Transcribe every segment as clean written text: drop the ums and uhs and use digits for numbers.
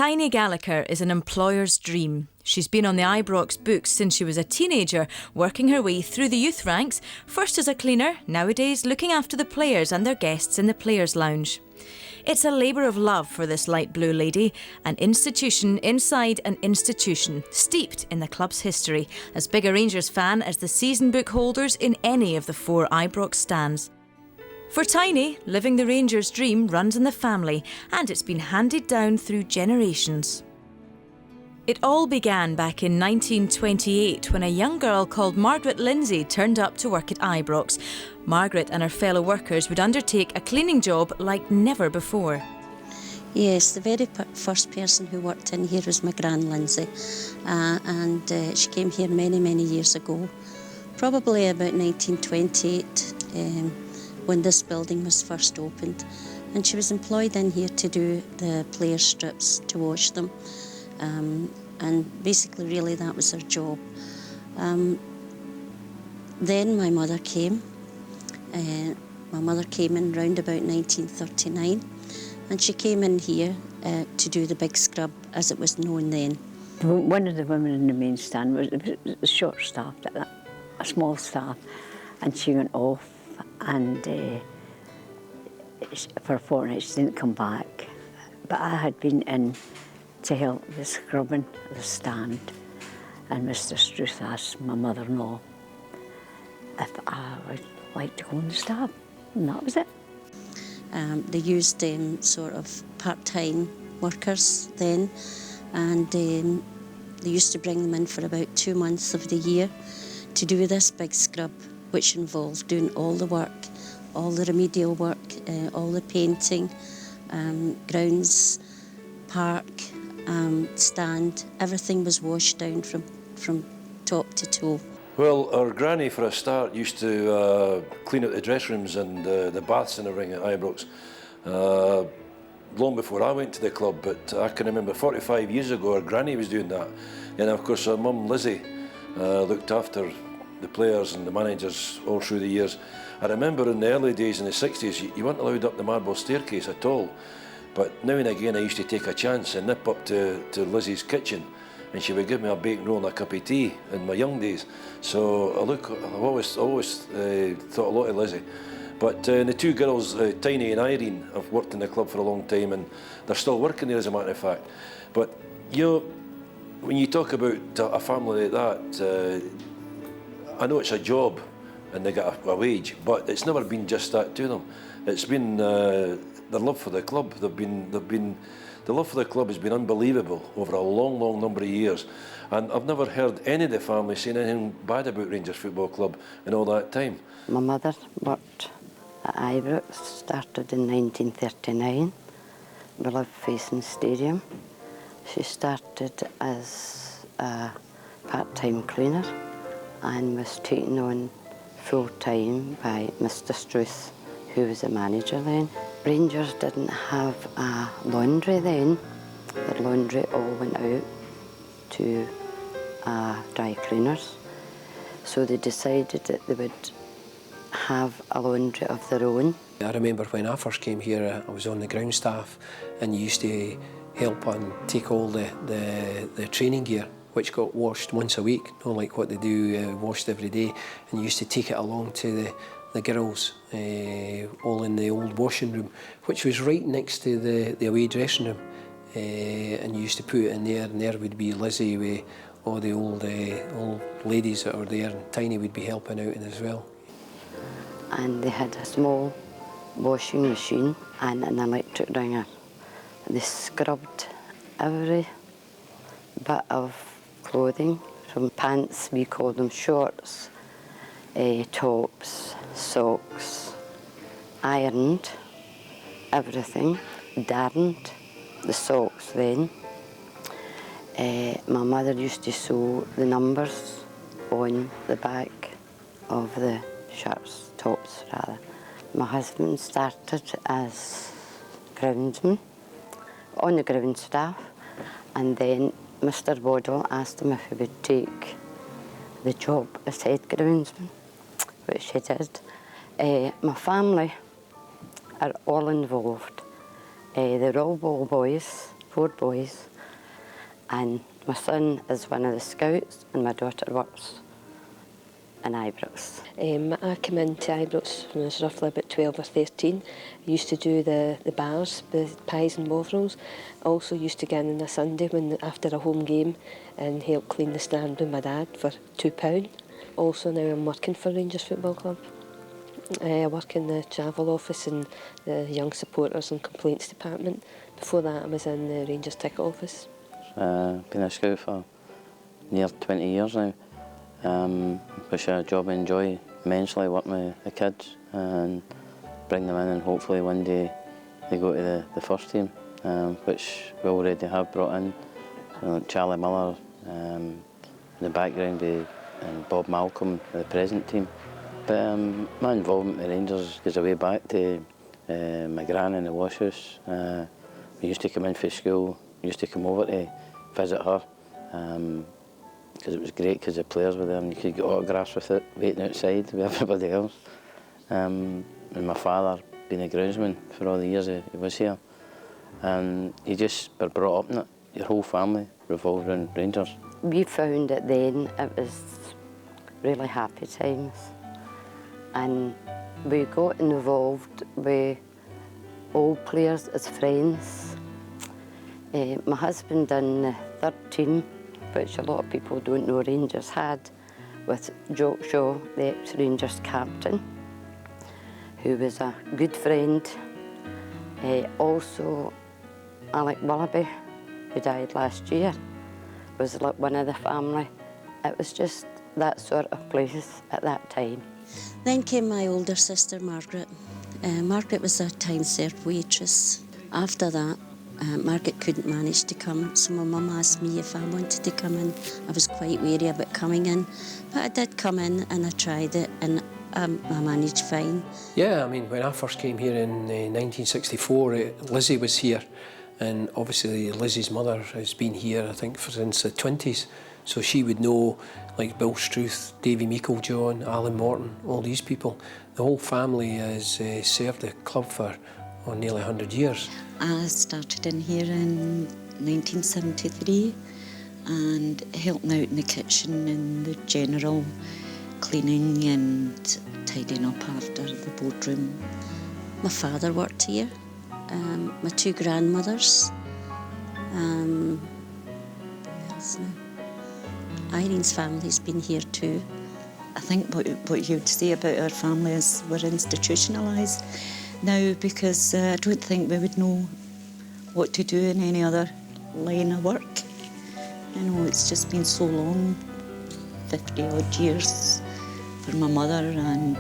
Tiny Gallagher is an employer's dream. She's been on the Ibrox books since she was a teenager, working her way through the youth ranks, first as a cleaner, nowadays looking after the players and their guests in the Players' Lounge. It's a labour of love for this light blue lady, an institution inside an institution, steeped in the club's history, as big a Rangers fan as the season book holders in any of the 4 Ibrox stands. For Tiny, living the Rangers' dream runs in the family, and it's been handed down through generations. It all began back in 1928 when a young girl called Margaret Lindsay turned up to work at Ibrox. Margaret and her fellow workers would undertake a cleaning job like never before. Yes, the very first person who worked in here was my Gran Lindsay, and she came here many, many years ago, probably about 1928, when this building was first opened. And she was employed in here to do the player strips, to wash them. And basically, really, that was her job. Then my mother came. My mother came in round about 1939, and she came in here to do the big scrub, as it was known then. One of the women in the main stand was short-staffed, a small staff, and she went off, and for a fortnight she didn't come back. But I had been in to help with scrubbing the stand, and Mr. Struth asked my mother-in-law if I would like to go on the staff, and that was it. They used sort of part-time workers then, and they used to bring them in for about 2 months of the year to do this big scrub, which involved doing all the work, all the remedial work, all the painting, grounds, park, stand. Everything was washed down from top to toe. Well, our granny, for a start, used to clean out the dress rooms and the baths and everything at Ibrox. Long before I went to the club, but I can remember 45 years ago, our granny was doing that. And of course, our mum, Lizzie, looked after the players and the managers all through the years. I remember in the early days in the 60s, you weren't allowed up the marble staircase at all. But now and again, I used to take a chance and nip up to Lizzie's kitchen, and she would give me a bacon roll and a cup of tea in my young days. So I've always thought a lot of Lizzie. But the 2 girls, Tiny and Irene, have worked in the club for a long time, and they're still working there, as a matter of fact. But you know, when you talk about a family like that, I know it's a job and they get a wage, but it's never been just that to them. It's been the love for the club. The love for the club has been unbelievable over a long, long number of years. And I've never heard any of the family saying anything bad about Rangers Football Club in all that time. My mother worked at Ibrox, started in 1939. We lived facing the stadium. She started as a part-time cleaner and was taken on full-time by Mr. Struth, who was the manager then. Rangers didn't have a laundry then. The laundry all went out to dry cleaners. So they decided that they would have a laundry of their own. I remember when I first came here, I was on the ground staff and used to help and take all the training gear, which got washed once a week, not like what they do, washed every day, and used to take it along to the girls, all in the old washing room, which was right next to the away dressing room, and you used to put it in there, and there would be Lizzie with all the old ladies that were there, and Tiny would be helping out in as well. And they had a small washing machine and an electric wringer. They scrubbed every bit of clothing, from pants, we call them shorts, tops, socks, ironed everything, darned the socks then. My mother used to sew the numbers on the back of the shirts, tops rather. My husband started as groundsman on the ground staff, and then Mr. Waddle asked him if he would take the job as head groundsman, which he did. My family are all involved. They're all ball boys, 4 boys, And my son is one of the scouts and my daughter works in Ibrox. I came into Ibrox when I was roughly about 12 or 13. I used to do the bars, the pies and bovrils. I also used to get in on a Sunday after a home game and help clean the stand with my dad for £2. Also now I'm working for Rangers Football Club. I work in the travel office and the young supporters and complaints department. Before that I was in the Rangers ticket office. Been a scout for near 20 years now. Which is a job I enjoy immensely, working with the kids and bring them in, and hopefully one day they go to the first team, which we already have brought in. So Charlie Miller in the background and Bob Malcolm, the present team. But my involvement with Rangers goes way back to my gran in the washhouse. We used to come in from school, we used to come over to visit her. Because it was great because the players were there and you could get autographs with it, waiting outside with everybody else. And my father, being a groundsman for all the years he was here, and you just were brought up in it. Your whole family revolved around Rangers. We found it then, it was really happy times. And we got involved with old players as friends. My husband done the third team, which a lot of people don't know Rangers had, with Jock Shaw, the ex-Rangers captain, who was a good friend. Also, Alec Willoughby, who died last year, was like one of the family. It was just that sort of place at that time. Then came my older sister, Margaret. Margaret was a time-served waitress. After that, Margaret couldn't manage to come, so my mum asked me if I wanted to come in. I was quite wary about coming in, but I did come in and I tried it, and I managed fine. Yeah, I mean, when I first came here in 1964, Lizzie was here, and obviously Lizzie's mother has been here, I think, since the 20s, so she would know, like Bill Struth, Davy Meiklejohn, Alan Morton, all these people. The whole family has served the club for nearly 100 years. I started in here in 1973 and helping out in the kitchen and the general cleaning and tidying up after the boardroom. My father worked here, my two grandmothers, who else now? Irene's family's been here too. I think what you'd say about our family is we're institutionalised now, because I don't think we would know what to do in any other line of work. You know, it's just been so long, 50 odd years for my mother, and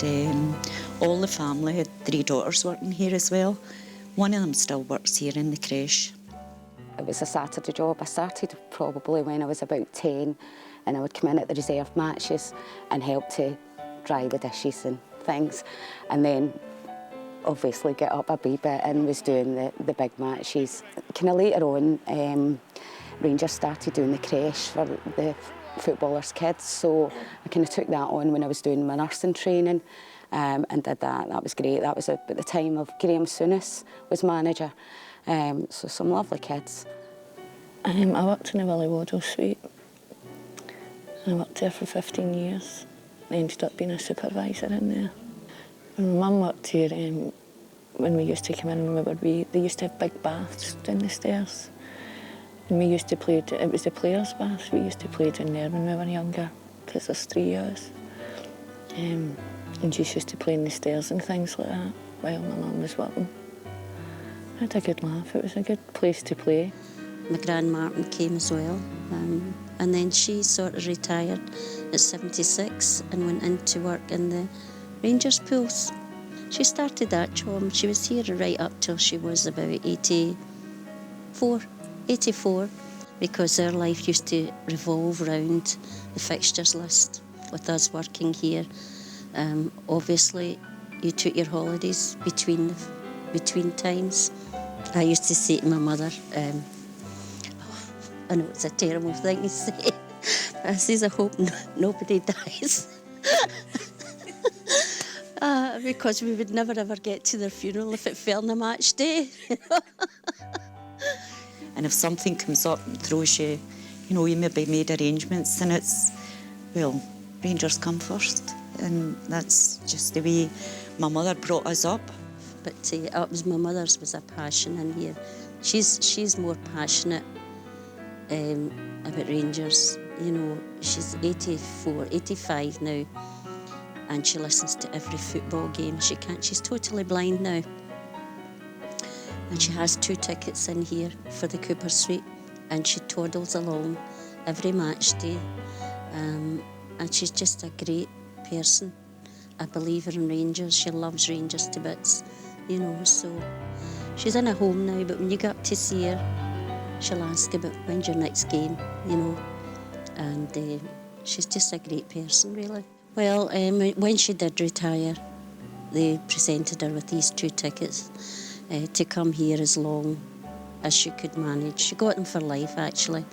all the family had 3 daughters working here as well. One of them still works here in the creche. It was a Saturday job. I started probably when I was about 10, and I would come in at the reserve matches and help to dry the dishes and things, and then obviously get up a wee bit and was doing the big matches. Kind of later on, Rangers started doing the creche for the footballers' kids, so I kind of took that on when I was doing my nursing training, and did that. That was great. That was at the time of Graham Souness was manager, so some lovely kids. I worked in the Willie Waddle suite. I worked there for 15 years. I ended up being a supervisor in there. When my mum worked here, when we used to come in, they used to have big baths down the stairs. And we used to play, it was the players' baths, we used to play down there when we were younger, because there's 3 years. And she used to play in the stairs and things like that while my mum was working. I had a good laugh, it was a good place to play. My Gran Martin came as well, and then she sort of retired at 76 and went into work in the Rangers pools. She started that job. She was here right up till she was about 84, because her life used to revolve around the fixtures list with us working here. Obviously, you took your holidays between times. I used to say to my mother, I know it's a terrible thing to say, I says, I hope nobody dies. Because we would never ever get to their funeral if it fell on a match day. And if something comes up and throws you you know, you maybe made arrangements and it's, well, Rangers come first. And that's just the way my mother brought us up. But it was my mother's was a passion in here. She's more passionate about Rangers. You know, she's 84, 85 now, and she listens to every football game. She's totally blind now. And she has 2 tickets in here for the Cooper Suite, and she toddles along every match day. And she's just a great person, a believer in Rangers. She loves Rangers to bits, you know, so she's in a home now, but when you go up to see her, she'll ask about when's your next game, you know, and she's just a great person, really. Well, when she did retire, they presented her with these 2 tickets to come here as long as she could manage. She got them for life, actually.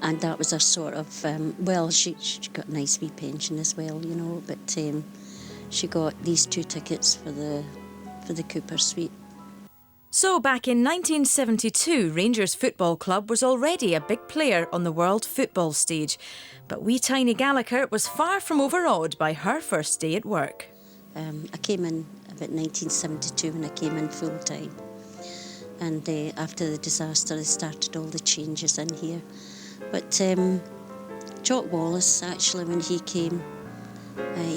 And that was her sort of, well, she got a nice wee pension as well, you know, but she got these 2 tickets for the Cooper Suite. So back in 1972, Rangers Football Club was already a big player on the world football stage. But wee Tiny Gallagher was far from overawed by her first day at work. I came in about 1972 when I came in full time. And after the disaster, they started all the changes in here. But Jock Wallace, actually, when he came,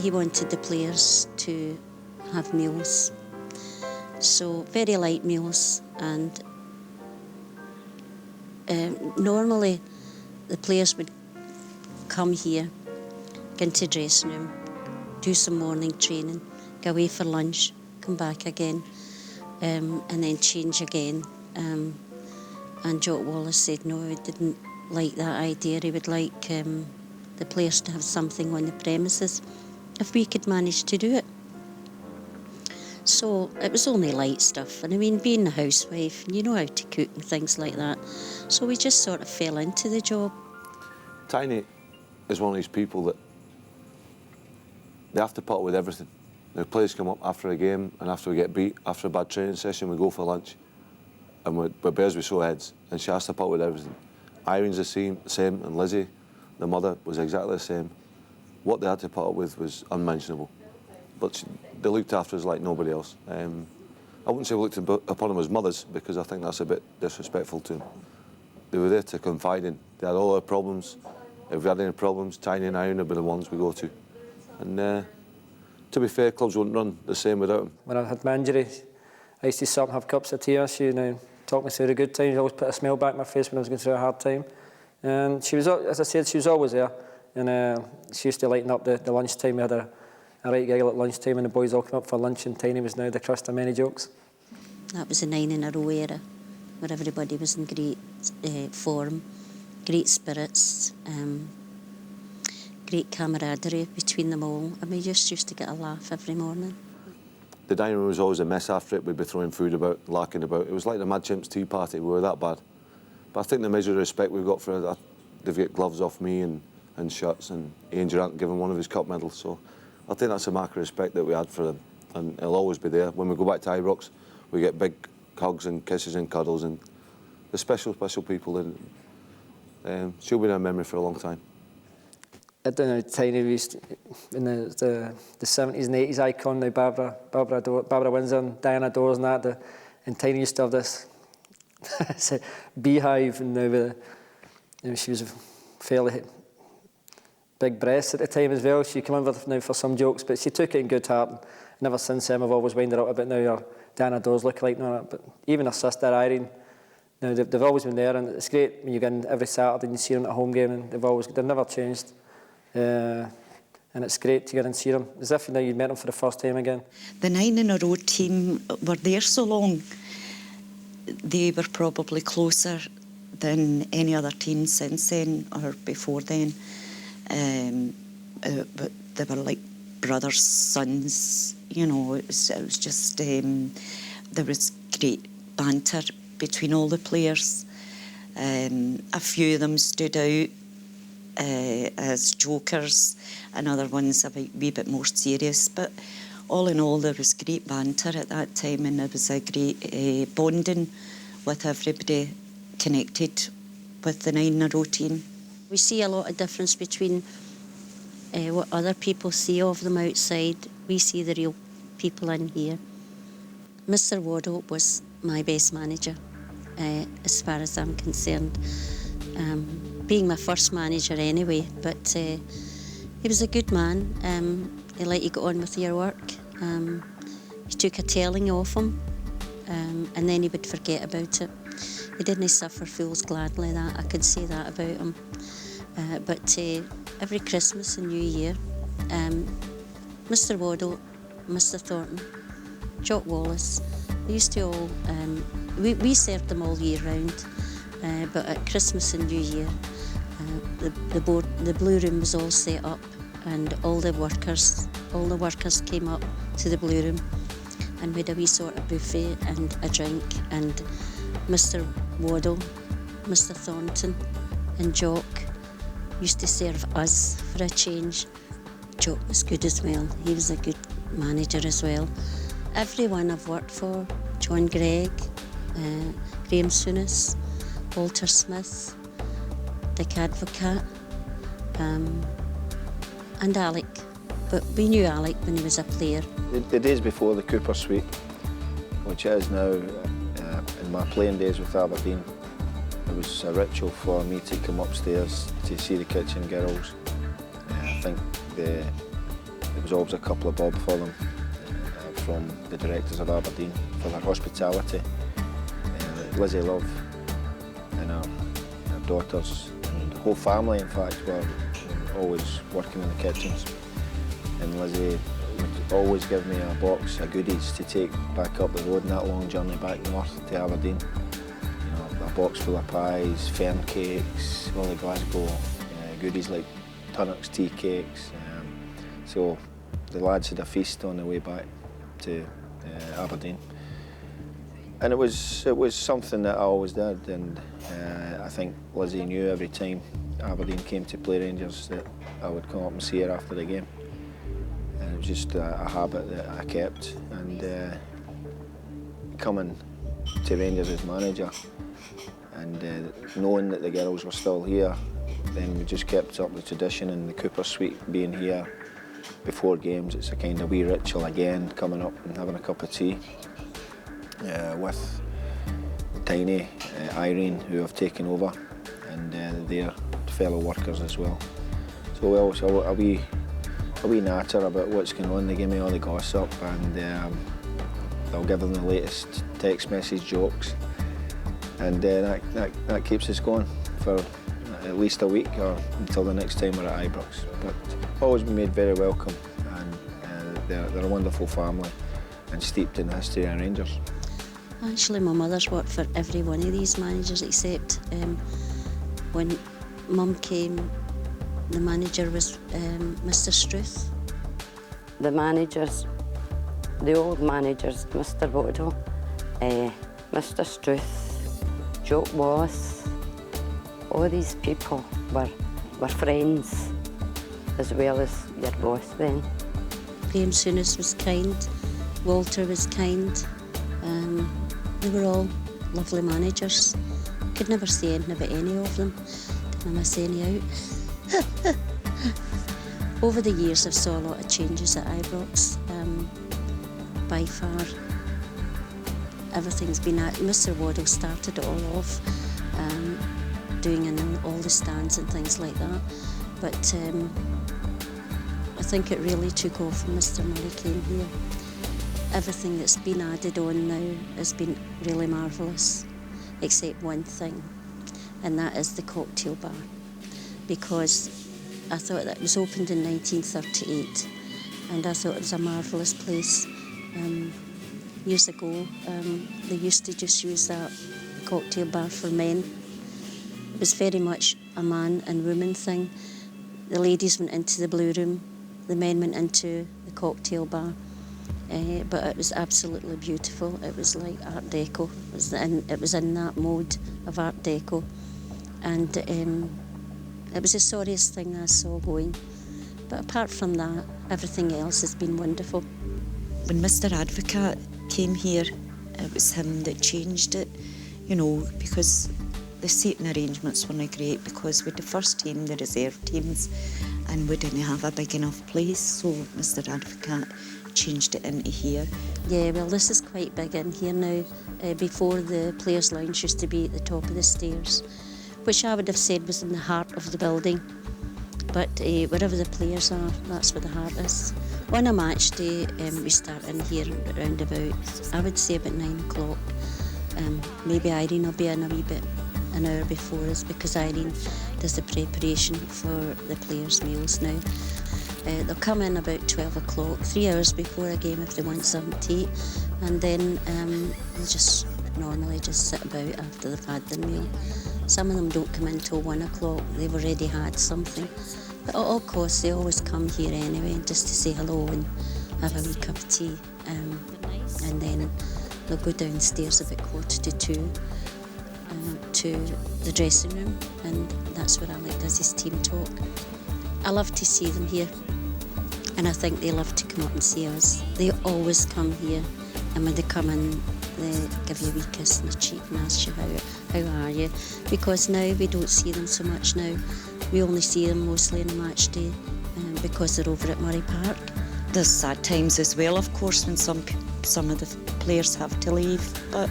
he wanted the players to have meals. So very light meals, and normally the players would come here, go into the dressing room, do some morning training, go away for lunch, come back again, and then change again. And Jock Wallace said no, he didn't like that idea. He would like the players to have something on the premises, if we could manage to do it. So it was only light stuff, and I mean, being a housewife, you know how to cook and things like that. So we just sort of fell into the job. Tiny is one of these people that they have to put up with everything. The players come up after a game, and after we get beat, after a bad training session, we go for lunch, and we're bears with sore heads, and she has to put up with everything. Irene's the same, and Lizzie, the mother, was exactly the same. What they had to put up with was unmentionable. But they looked after us like nobody else. I wouldn't say we looked upon them as mothers, because I think that's a bit disrespectful to them. They were there to confide in. They had all their problems. If we had any problems, Tiny and Irene would be the ones we go to. And to be fair, clubs wouldn't run the same without them. When I had my injury, I used to sit up and have cups of tea. She talked me through the good times. She always put a smile back on my face when I was going through a hard time. And she was, as I said, she was always there. And she used to lighten up the lunchtime. We had a right giggle at lunchtime, and the boys all come up for lunch, and Tiny was now the crust of many jokes. That was the 9 in a row era, where everybody was in great form, great spirits, great camaraderie between them all, and we just used to get a laugh every morning. The dining room was always a mess after it. We'd be throwing food about, larking about. It was like the Mad Chimps tea party. We were that bad. But I think the measure of respect we've got for it, they've got gloves off me and shirts, and Ian Durant given one of his cup medals. So I think that's a mark of respect that we had for them, and it'll always be there. When we go back to Ibrox, we get big hugs and kisses and cuddles, and the special people. And she'll be in our memory for a long time. I don't know, Tiny was in the 70s and 80s icon, now Barbara Windsor and Diana Dawes and that, and Tiny used to have this beehive, and now she was fairly big breasts at the time as well. She came in now for some jokes, but she took it in good heart. And ever since then, I've always wound her up a bit now. Her Diana Dawes look like now, but even her sister Irene, now they've always been there, and it's great when you get in every Saturday and you see them at a home game, and they've never changed. And it's great to get and see them, as if you met them for the first time again. The 9 in a row team were there so long. They were probably closer than any other team since then or before then. But they were like brothers, sons, you know. It was just, there was great banter between all the players. A few of them stood out as jokers, and other ones a wee bit more serious. But all in all, there was great banter at that time, and there was a great bonding with everybody connected with the 9-in-a-row team. We see a lot of difference between what other people see of them outside. We see the real people in here. Mr. Waddle was my best manager, as far as I'm concerned. Being my first manager anyway, but he was a good man. He let you get on with your work. He took a telling off him, and then he would forget about it. He didn't suffer fools gladly, that I could say that about him. But every Christmas and New Year, Mr. Waddle, Mr. Thornton, Jock Wallace, they used to all, we served them all year round, but at Christmas and New Year, the Blue Room was all set up, and all the workers came up to the Blue Room, and we had a wee sort of buffet and a drink, and Mr. Waddle, Mr. Thornton and Jock used to serve us for a change. Jock was good as well. He was a good manager as well. Everyone I've worked for, John Gregg, Graham Souness, Walter Smith, Dick Advocat, and Alec. But we knew Alec when he was a player. The days before the Cooper Suite, which it is now, in my playing days with Aberdeen, it was a ritual for me to come upstairs to see the kitchen girls. I think there was always a couple of bob for them from the directors of Aberdeen for their hospitality. Lizzie Love and her daughters and the whole family, in fact, were always working in the kitchens. And Lizzie would always give me a box of goodies to take back up the road in that long journey back north to Aberdeen. A box full of pies, fern cakes, all the Glasgow goodies like Tunnock's tea cakes. So the lads had a feast on the way back to Aberdeen. And it was something that I always did, and I think Lizzie knew every time Aberdeen came to play Rangers that I would come up and see her after the game. And it was just a habit that I kept, and coming to Rangers as manager and knowing that the girls were still here, then we just kept up the tradition, and the Cooper Suite being here before games, it's a kind of wee ritual again, coming up and having a cup of tea with Tiny, Irene, who have taken over, and their fellow workers as well. So we always a wee natter about what's going on. They give me all the gossip, and I'll give them the latest text message jokes, and that keeps us going for at least a week or until the next time we're at Ibrox. But always been made very welcome, and they're a wonderful family and steeped in the history of Rangers. Actually, my mother's worked for every one of these managers except when Mum came, the manager was Mr. Struth. The managers, the old managers, Mr. Waddle, Mr. Struth, Jock Wallace, all these people were friends as well as your boss then. Graham Souness was kind, Walter was kind. They were all lovely managers. Could never say anything about any of them. Didn't miss any out. Over the years, I've saw a lot of changes at Ibrox. By far, everything's been at. Mr. Waddle started it all off, doing in all the stands and things like that. But I think it really took off when Mr. Murray came here. Everything that's been added on now has been really marvellous, except one thing, and that is the cocktail bar. Because I thought that it was opened in 1938, and I thought it was a marvellous place. Years ago, they used to just use that cocktail bar for men. It was very much a man and woman thing. The ladies went into the Blue Room, the men went into the cocktail bar. But it was absolutely beautiful. It was like Art Deco. It was in that mode of Art Deco, and it was the sorriest thing I saw going. But apart from that, everything else has been wonderful. When Mr. Advocat came here, it was him that changed it, you know, because The seating arrangements weren't great because with the first team, the reserve teams, and we didn't have a big enough place, so Mr Advocate changed it into here. Yeah, well, this is quite big in here now. Before, the players' lounge used to be at the top of the stairs, which I would have said was in the heart of the building. But wherever the players are, that's where the heart is. On a match day, we start in here around about, I would say about 9 o'clock. Maybe Irene will be in a wee bit, an hour before us, because Irene does the preparation for the players' meals now. They'll come in about 12 o'clock, 3 hours before a game if they want something to eat, and then they'll just normally just sit about after they've had their meal. Some of them don't come in till 1 o'clock, they've already had something. But at all costs, they always come here anyway, just to say hello and have a wee cup of tea. And then they'll go downstairs about 1:45 to the dressing room, and that's where Alec does his team talk. I love to see them here, and I think they love to come up and see us. They always come here, and when they come in, they give you a wee kiss on the cheek and ask you how are you, because now we don't see them so much now. We only see them mostly on a match day because they're over at Murray Park. There's sad times as well, of course, when some of the players have to leave, but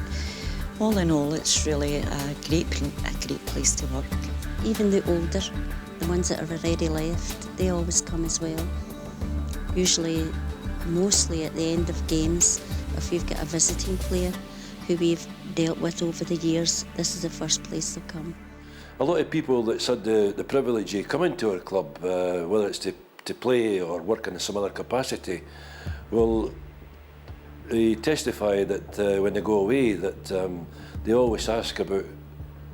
all in all, it's really a great place to work. Even the older, the ones that are already left, they always come as well. Usually, mostly at the end of games, if you've got a visiting player who we've dealt with over the years, this is the first place they'll come. A lot of people that's had the privilege of coming to our club, whether it's to play or work in some other capacity, will testify that when they go away that they always ask about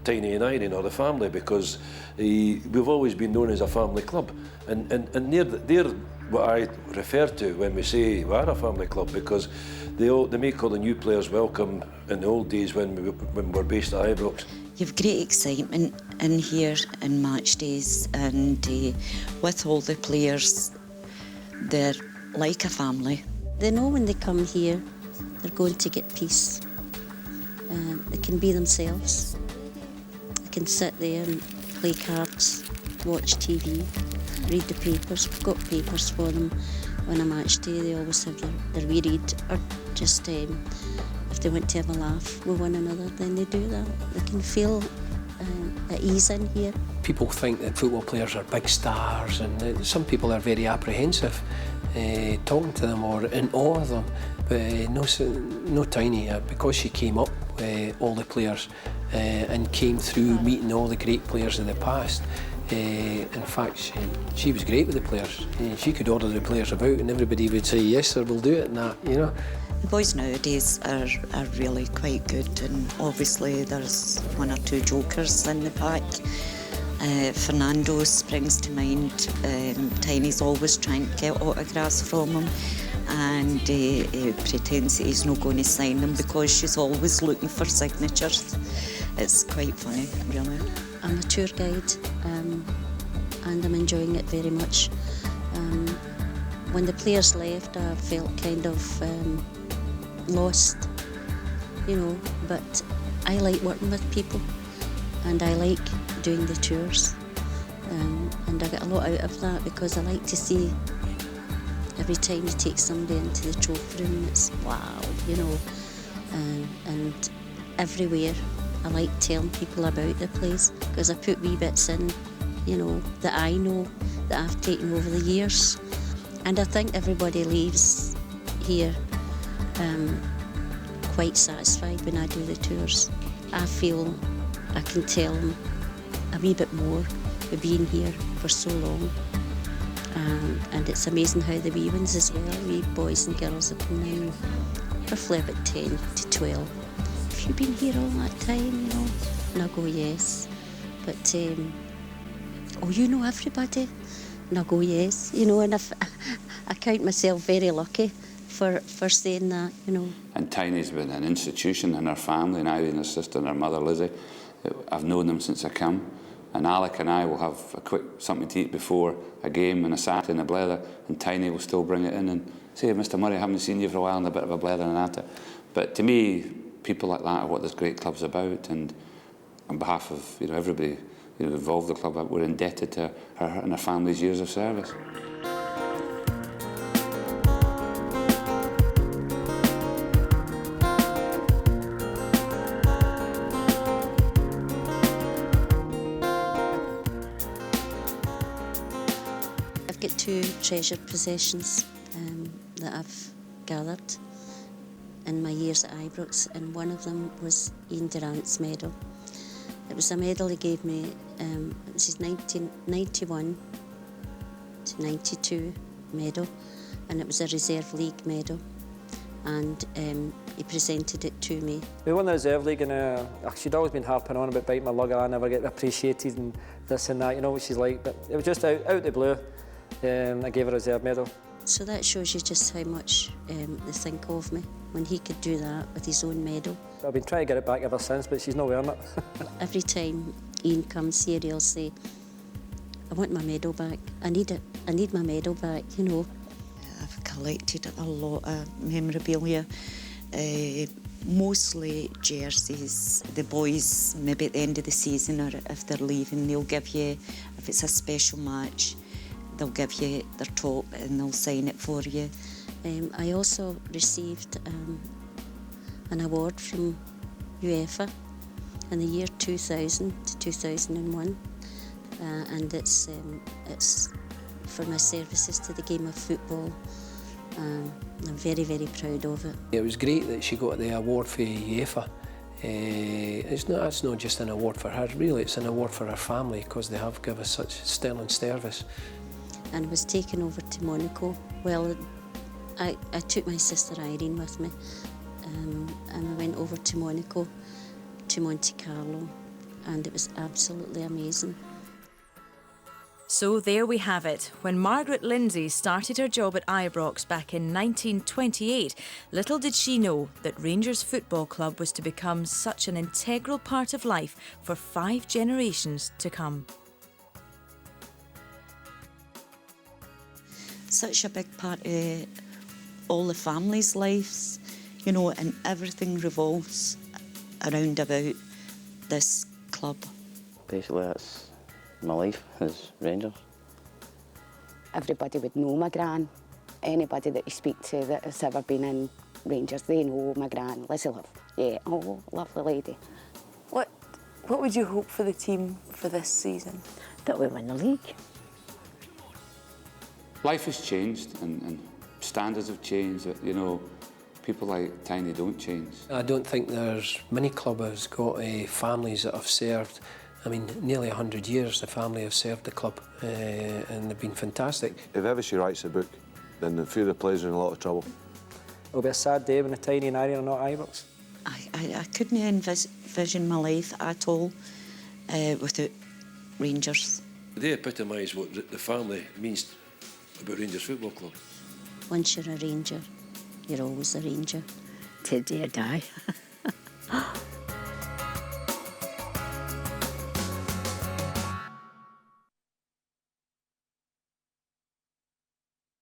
Tiny and Irene or the family, because we've always been known as a family club, and they're what I refer to when we say we are a family club, because they make all the new players welcome in the old days when we were based at Ibrox. You've great excitement in here in match days, and with all the players, they're like a family. They know when they come here, they're going to get peace. They can be themselves. They can sit there and play cards, watch TV, read the papers. We've got papers for them on a match day. They always have their wee read, or just if they want to have a laugh with one another, then they do that. They can feel at ease in here. People think that football players are big stars, and some people are very apprehensive talking to them or in awe of them. But no Tiny, because she came up with all the players and came through meeting all the great players of the past. In fact, she was great with the players. She could order the players about and everybody would say, yes sir, we'll do it, and that, you know. The boys nowadays are really quite good, and obviously there's one or two jokers in the pack. Fernando springs to mind. Tiny's always trying to get autographs from him, and pretends that he's not going to sign them because she's always looking for signatures. It's quite funny, really. I'm a tour guide, and I'm enjoying it very much. When the players left, I felt kind of lost, you know, but I like working with people, and I like doing the tours, and I get a lot out of that because I like to see every time you take somebody into the trophy room, it's wow, you know, and everywhere I like telling people about the place because I put wee bits in, you know, that I know, that I've taken over the years, and I think everybody leaves here quite satisfied when I do the tours. I feel I can tell them a wee bit more for being here for so long, and it's amazing how the wee ones as well, wee boys and girls have been in roughly about 10 to 12. Have you been here all that time, you know? And I go, yes. But, oh, you know everybody? And I go, yes, you know, and I count myself very lucky for saying that, you know. And Tiny's been an institution in her family, and Ivy and her sister and her mother Lizzie. I've known them since I come. And Alec and I will have a quick something to eat before a game and a Saturday in a blether, and Tiny will still bring it in and say, Mr Murray, I haven't seen you for a while, and a bit of a blether and that. But to me, people like that are what this great club's about, and on behalf of everybody involved in the club, we're indebted to her and her family's years of service. I've got 2 treasured possessions that I've gathered in my years at Ibrox, and one of them was Ian Durrant's medal. It was a medal he gave me, it was his 1991 to 92 medal, and it was a Reserve League medal, and he presented it to me. We won the Reserve League, and she'd always been harping on about biting my lugger. I never get appreciated and this and that, you know what she's like, but it was just out the blue. I gave her a reserve medal. So that shows you just how much they think of me when he could do that with his own medal. I've been trying to get it back ever since, but she's not wearing it. Every time Ian comes here, he'll say, I want my medal back. I need it. I need my medal back, you know. I've collected a lot of memorabilia, mostly jerseys. The boys, maybe at the end of the season or if they're leaving, they'll give you, if it's a special match, they'll give you their top and they'll sign it for you. I also received an award from UEFA in the year 2000 to 2001, and it's for my services to the game of football. I'm very, very proud of it. It was great that she got the award for UEFA. It's not just an award for her, really, it's an award for her family because they have given us such sterling service. And I was taken over to Monaco. Well, I took my sister Irene with me, and we went over to Monaco, to Monte Carlo, and it was absolutely amazing. So there we have it. When Margaret Lindsay started her job at Ibrox back in 1928, little did she know that Rangers Football Club was to become such an integral part of life for 5 generations to come. Such a big part of all the families' lives, you know, and everything revolves around about this club. Basically, that's my life is Rangers. Everybody would know my gran. Anybody that you speak to that has ever been in Rangers, they know my gran, Lizzie Love. Yeah, oh, lovely lady. What would you hope for the team for this season? That we win the league. Life has changed and standards have changed. People like Tiny don't change. I don't think there's many clubs has got families that have served. I mean, nearly 100 years the family have served the club and they've been fantastic. If ever she writes a book, then a few of the players are in a lot of trouble. It'll be a sad day when the Tiny and Irene are not at Ibrox. I couldn't envision my life at all without Rangers. They epitomise what the family means about Rangers Football Club. Once you're a Ranger, you're always a Ranger. Till day I die.